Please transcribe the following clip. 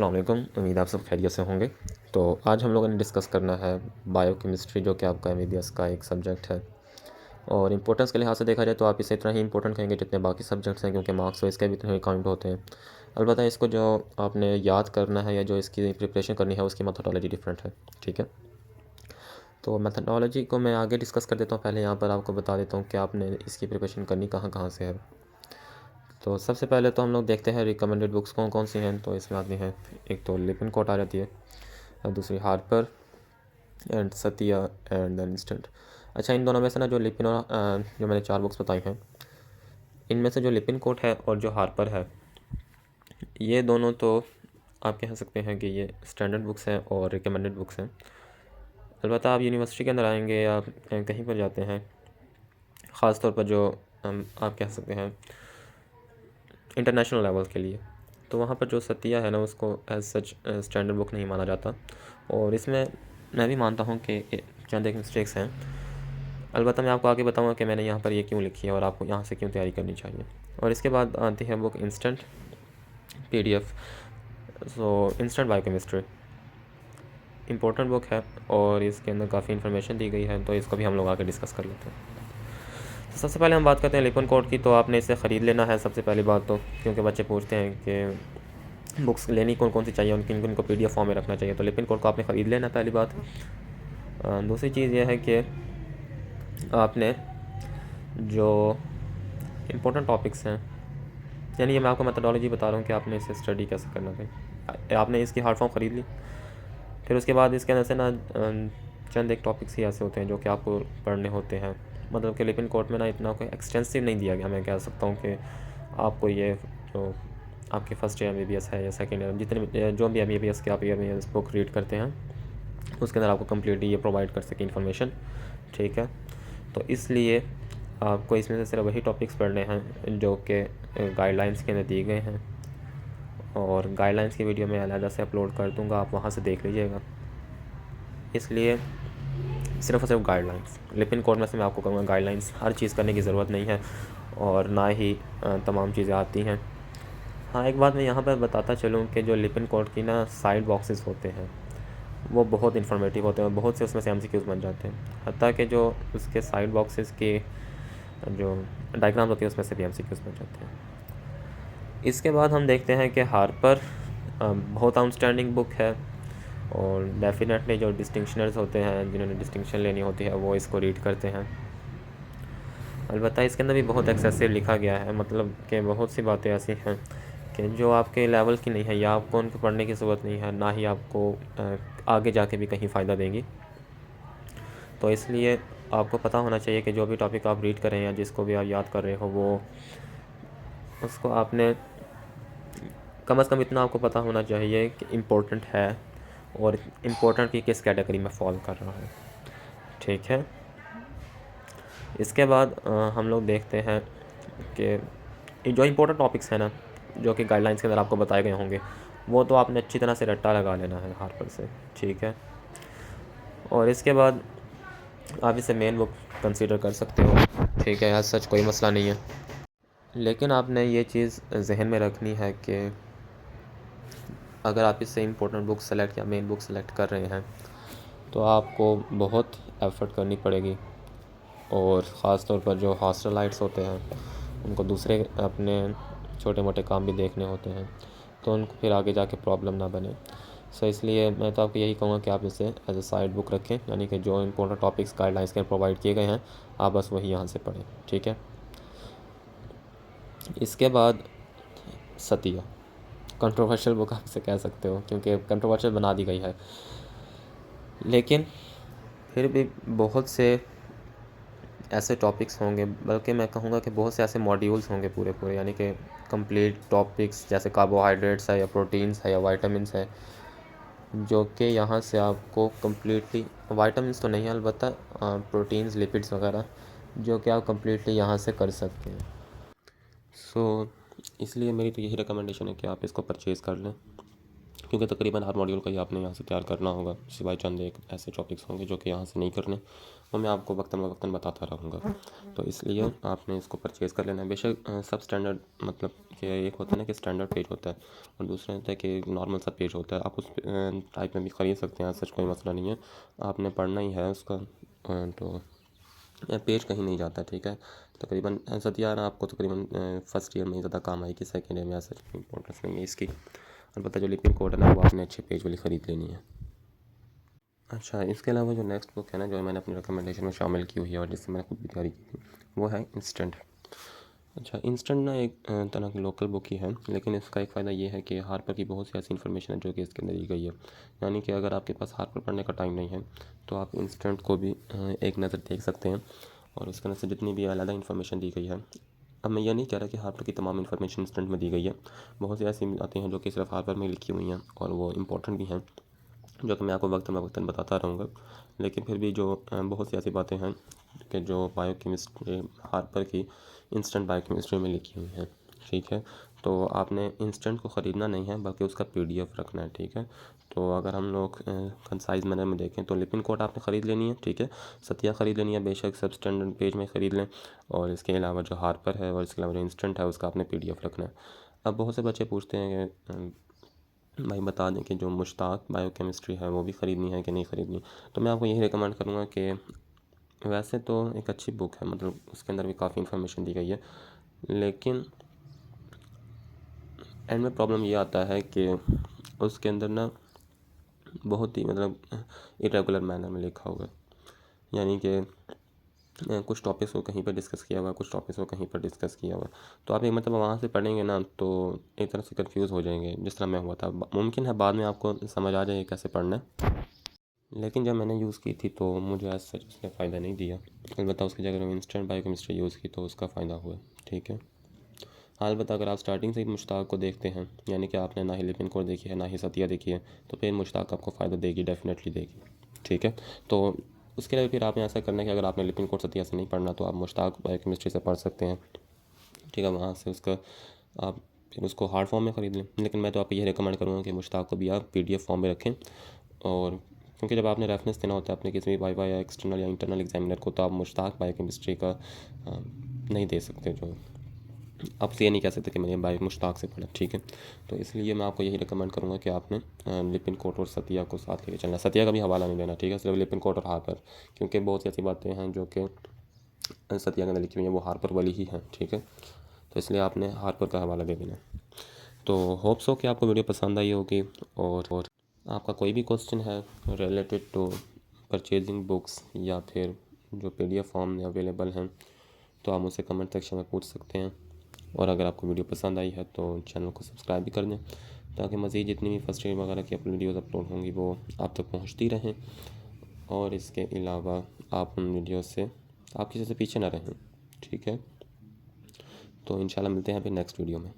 अस्सलाम वालेकुम। उम्मीद आप सब खैरियत से होंगे। तो आज हम लोगों ने डिस्कस करना है बायोकेमिस्ट्री, जो कि आपका एमबीबीएस का एक सब्जेक्ट है। और इम्पोर्टेंस के लिहाज से देखा जाए तो आप इसे इतना ही इंपॉर्टेंट कहेंगे जितने बाकी सब्जेक्ट्स हैं, क्योंकि मार्क्स तो इसके भी इतने काउंट होते हैं। अलबत्ता इसको जो आपने याद करना है या जो इसकी प्रिपरेशन करनी है उसकी मेथोडोलॉजी डिफरेंट है। ठीक है, तो मेथोडोलॉजी को मैं आगे डिस्कस कर देता हूँ। पहले यहाँ पर आपको बता देता हूँ कि आपने इसकी प्रिपरेशन करनी कहाँ कहाँ से है। तो सबसे पहले तो हम लोग देखते हैं रिकमेंडेड बुक्स कौन कौन सी हैं। तो इसमें आती हैं, एक तो लिपिनकोट आ जाती है, और दूसरी हार्पर एंड सतिया एंड देन इंस्टेंट। अच्छा, इन दोनों में से ना जो लिपिन और जो मैंने 4 बुक्स बताई हैं, इनमें से जो लिपिनकोट है और जो हार्पर है, ये दोनों तो आप कह सकते हैं कि ये स्टैंडर्ड बुक्स हैं और रिकमेंडेड बुक्स हैं। अलबत्ता आप यूनिवर्सिटी के अंदर आएंगे या कहीं पर जाते हैं, ख़ास तौर पर जो आप कह सकते हैं इंटरनेशनल लेवल के लिए, तो वहाँ पर जो सतिया है ना, उसको एज सच स्टैंडर्ड बुक नहीं माना जाता। और इसमें मैं भी मानता हूँ कि चंद एक मिस्टेक्स हैं। अलबत्ता मैं आपको आगे बताऊँगा कि मैंने यहाँ पर ये क्यों लिखी है और आपको यहाँ से क्यों तैयारी करनी चाहिए। और इसके बाद आती है बुक इंस्टेंट PDF। सो इंस्टेंट बायोकेमिस्ट्री इंपॉर्टेंट बुक है और इसके अंदर काफ़ी इन्फॉर्मेशन दी गई है, तो इसको भी हम लोग आगे डिस्कस कर लेते हैं। तो सबसे पहले हम बात करते हैं लिपिनकोट की। तो आपने इसे ख़रीद लेना है सबसे पहली बात तो, क्योंकि बच्चे पूछते हैं कि बुक्स लेनी कौन कौन सी चाहिए, उनकी इनको PDF फॉर्म में रखना चाहिए। तो लिपिनकोट को आपने ख़रीद लेना, पहली बात। दूसरी चीज़ यह है कि आपने जो इम्पोर्टेंट टॉपिक्स हैं, यानी ये मैं आपको मेथोडोलॉजी बता रहा हूँ कि आपने इसे स्टडी कैसे करना है। आपने इसकी हार्ड फॉर्म ख़रीद ली, फिर उसके बाद इसके अंदर से ना चंद एक टॉपिक्स ही ऐसे होते हैं जो कि आपको पढ़ने होते हैं। मतलब कि लिपिनकोट में ना इतना कोई एक्सटेंसिव नहीं दिया गया। मैं कह सकता हूँ कि आपको ये जो आपके फर्स्ट ईयर MBBS है या सेकेंड ईयर, जितने जो भी MBBS के आप MBBS बुक रीड करते हैं, उसके अंदर आपको कम्प्लीटली ये प्रोवाइड कर सके इन्फॉर्मेशन। ठीक है, तो इसलिए आपको इसमें से सिर्फ वही टॉपिक्स पढ़ने हैं जो कि गाइडलाइंस के अंदर दिए गए हैं। और गाइडलाइंस की वीडियो मैं अलग से अपलोड कर दूँगा, आप वहाँ से देख लीजिएगा। इसलिए सिर्फ और सिर्फ गाइडलाइंस। लिपिनकोट में से मैं आपको कहूँगा गाइडलाइंस हर चीज़ करने की ज़रूरत नहीं है, और ना ही तमाम चीज़ें आती हैं। हाँ, एक बात मैं यहाँ पर बताता चलूँ कि जो लिपिनकोट की ना साइड बॉक्सेस होते हैं वो बहुत इन्फॉर्मेटिव होते हैं, बहुत से उसमें से MCQs बन जाते हैं। हत्ता कि जो उसके साइड बॉक्सेस के जो डायग्राम्स होती है उसमें से भी MCQs बन जाते हैं। इसके बाद हम देखते हैं कि हार्पर बहुत आउटस्टैंडिंग बुक है, और डेफिनेटली जो डिस्टिंक्शनर्स होते हैं, जिन्होंने डिस्टिंक्शन लेनी होती है, वो इसको रीड करते हैं। अलबत्ता इसके अंदर भी बहुत एक्सेसिव लिखा गया है, मतलब कि बहुत सी बातें ऐसी हैं कि जो आपके लेवल की नहीं है, या आपको उनको पढ़ने की ज़रूरत नहीं है, ना ही आपको आगे जाके भी कहीं फ़ायदा देंगी। तो इसलिए आपको पता होना चाहिए कि जो भी टॉपिक आप रीड करें या जिसको भी आप याद कर रहे हो, वो उसको आपने कम से कम इतना आपको पता होना चाहिए कि इम्पोर्टेंट है, और इम्पोर्टेंट की किस कैटेगरी में फॉल कर रहा है। ठीक है, इसके बाद हम लोग देखते हैं कि जो इम्पोर्टेंट टॉपिक्स हैं ना, जो कि गाइडलाइंस के अंदर आपको बताए गए होंगे, वो तो आपने अच्छी तरह से रट्टा लगा लेना है हार्पर से। ठीक है, और इसके बाद आप इसे मेन बुक कंसीडर कर सकते हो। ठीक है, आज सच कोई मसला नहीं है, लेकिन आपने ये चीज़ जहन में रखनी है कि अगर आप इससे इम्पोर्टेंट बुक सेलेक्ट या मेन बुक सेलेक्ट कर रहे हैं तो आपको बहुत एफ़र्ट करनी पड़ेगी। और ख़ास तौर पर जो हॉस्टलाइट्स होते हैं, उनको दूसरे अपने छोटे मोटे काम भी देखने होते हैं, तो उनको फिर आगे जाके प्रॉब्लम ना बने। सो इसलिए मैं तो आपको यही कहूँगा कि आप इसे एज ए साइड बुक रखें, यानी कि जो इम्पोर्टेंट टॉपिक्स गाइडलाइंस के प्रोवाइड किए गए हैं, आप बस वही यहाँ से पढ़ें। ठीक है, इसके बाद सतिया कंट्रोवर्शियल बुक आप इसे कह सकते हो, क्योंकि कंट्रोवर्शियल बना दी गई है, लेकिन फिर भी बहुत से ऐसे टॉपिक्स होंगे, बल्कि मैं कहूँगा कि बहुत से ऐसे मॉड्यूल्स होंगे पूरे पूरे, यानी कि कंप्लीट टॉपिक्स, जैसे कार्बोहाइड्रेट्स है या प्रोटीन्स है या वाइटामिन्स है, जो कि यहाँ से आपको कम्प्लीटली, वाइटामिन्स तो नहीं है अलबत्ता, प्रोटीन्स लिपिड्स वगैरह, जो कि आप कम्प्लीटली यहाँ से कर सकते हैं। सो इसलिए मेरी तो यही रिकमेंडेशन है कि आप इसको परचेज़ कर लें, क्योंकि तकरीबन हर मॉड्यूल का ही आपने यहाँ से तैयार करना होगा, सिवाय चंद एक ऐसे टॉपिक्स होंगे जो कि यहाँ से नहीं करने, वो मैं आपको वक्तन बताता रहूँगा। तो इसलिए आपने इसको परचेज़ कर लेना है। बेशक सब स्टैंडर्ड, मतलब कि एक होता है ना कि स्टैंडर्ड पेज होता है और दूसरा होता है कि नॉर्मल सा पेज होता है। आप उस टाइप में भी ख़रीद सकते हैं, सच कोई मसला नहीं है, आपने पढ़ना ही है उसका। तो पेज कहीं नहीं जाता, ठीक है। तकरीबन सतिया ना आपको तकरीबन फर्स्ट ईयर में ही ज़्यादा काम आएगी, सेकेंड ईयर में ऐसा इंपॉर्टेंस नहीं है इसकी। अलबत्ता जो लिपिंग कोड है ना वो आपने अच्छे पेज वाली ख़रीद लेनी है। अच्छा, इसके अलावा जो नेक्स्ट बुक है ना जो मैंने अपनी रिकमेंडेशन में शामिल की हुई है और जिससे मैंने खुद भी तैयारी की थी, वो है इंस्टेंट। अच्छा, इंस्टेंट ना एक तरह की लोकल बुक ही है, लेकिन इसका एक फ़ायदा ये है कि हार्पर की बहुत सी ऐसी इन्फॉर्मेशन है जो कि इसके अंदर दी गई है। यानी कि अगर आपके पास हार्पर पढ़ने का टाइम नहीं है तो आप इंस्टेंट को भी एक नज़र देख सकते हैं और उसके अंदर से जितनी भी अलग इन्फॉर्मेशन दी गई है। अब मैं ये नहीं कह रहा कि हार्पर की तमाम इन्फॉर्मेशन इंस्टेंट में दी गई है, बहुत सी ऐसी आती हैं जो कि सिर्फ हार्पर में लिखी हुई हैं और वो इम्पोर्टेंट भी हैं, जो कि मैं आपको वक्तन बताता रहूँगा। लेकिन फिर भी जो बहुत सी ऐसी बातें हैं कि जो बायोकेमिस्ट्री हार्पर की इंस्टेंट बायोकेमिस्ट्री में लिखी हुई हैं, ठीक है। तो आपने इंस्टेंट को ख़रीदना नहीं है बल्कि उसका पीडीएफ रखना है, ठीक है। तो अगर हम लोग कंसाइज मैनर में देखें तो लिपिन कोड आपने ख़रीद लेनी है, ठीक है। सतिया ख़रीद लेनी है, बेशक सब स्टैंडर्ड पेज में ख़रीद लें, और इसके अलावा जो हार्पर है और इसके अलावा जो इंस्टेंट है उसका आपने पीडीएफ रखना है। अब बहुत से बच्चे पूछते हैं कि भाई बता दें कि जो मुश्ताक बायोकेमिस्ट्री है वो भी ख़रीदनी है कि नहीं ख़रीदनी। तो मैं आपको यही रिकमेंड करूँगा कि वैसे तो एक अच्छी बुक है, मतलब उसके अंदर भी काफ़ी इन्फॉर्मेशन दी गई है, लेकिन एंड में प्रॉब्लम ये आता है कि उसके अंदर ना बहुत ही मतलब इरेगुलर मैनर में लिखा हुआ है। यानी कि कुछ टॉपिक्स को कहीं पर डिस्कस किया हुआ है, कुछ टॉपिक्स को कहीं पर डिस्कस किया हुआ है। तो आप एक मतलब वहाँ से पढ़ेंगे ना तो एक तरह से कंफ्यूज हो जाएंगे, जिस तरह मैं हुआ था। मुमकिन है बाद में आपको समझ आ जाए कैसे पढ़ना है, लेकिन जब मैंने यूज़ की थी तो मुझे आज सच उसने फ़ायदा नहीं दिया। अलबत्ता उसकी जगह इंस्टेंट बायोकेमिस्ट्री यूज़ की तो उसका फ़ायदा हुआ, ठीक है। अलबत्ता अगर आप स्टार्टिंग से ही मुश्ताक को देखते हैं, यानी कि आपने ना ही लिपिन कोड देखी है ना ही सतिया देखी है, तो फिर मुश्ताक आपको फ़ायदा देगी, डेफिनेटली देगी, ठीक है। तो उसके लिए फिर आपने ऐसा करना है कि अगर आपने लिपिन कोड सतिया से नहीं पढ़ना तो आप मुश्ताक बायोकेमिस्ट्री से पढ़ सकते हैं, ठीक है। वहाँ से उसका आप फिर उसको हार्ड फॉर्म में ख़रीद लें, लेकिन मैं तो आपको यह रिकमेंड करूँगा कि मुश्ताक को भी आप पीडीएफ फॉर्म में रखें। और क्योंकि जब आपने रेफरेंस देना होता है अपने किसी भी वाइवा या एक्सटर्नल या इंटरनल एग्जामिनर को, तो आप मुश्ताक बायोकेमिस्ट्री का नहीं दे सकते, जो आपसे ये नहीं कह सकते कि मैंने बायो मुश्ताक से पढ़ा, ठीक है। तो इसलिए मैं आपको यही रिकमेंड करूँगा कि आपने लिपिन कोड और सतिया को साथ लेके चलना। सतिया का भी हवाला नहीं देना, ठीक है, सिर्फ लिपिन कोड और हार्पर, क्योंकि बहुत सी ऐसी बातें हैं जो कि सतिया के अंदर लिखी हुई हैं वो हार्पर वाली ही हैं, ठीक है। तो इसलिए आपने हार्पर का हवाला दे देना। तो होप्स हो कि आपको वीडियो पसंद आई होगी, और आपका कोई भी क्वेश्चन है रिलेटेड टू परचेजिंग बुक्स या फिर जो पीडीएफ फॉर्म में अवेलेबल हैं तो आप मुझसे कमेंट सेक्शन में पूछ सकते हैं। और अगर आपको वीडियो पसंद आई है तो चैनल को सब्सक्राइब भी कर दें, ताकि मज़ीद जितनी भी फर्स्ट ईयर वगैरह की अपनी वीडियोज़ अपलोड होंगी वो आप तक पहुँचती रहें। और इसके अलावा आप उन वीडियो से आप किसी से पीछे ना रहें, ठीक है। तो इंशाल्लाह मिलते हैं फिर नेक्स्ट वीडियो में।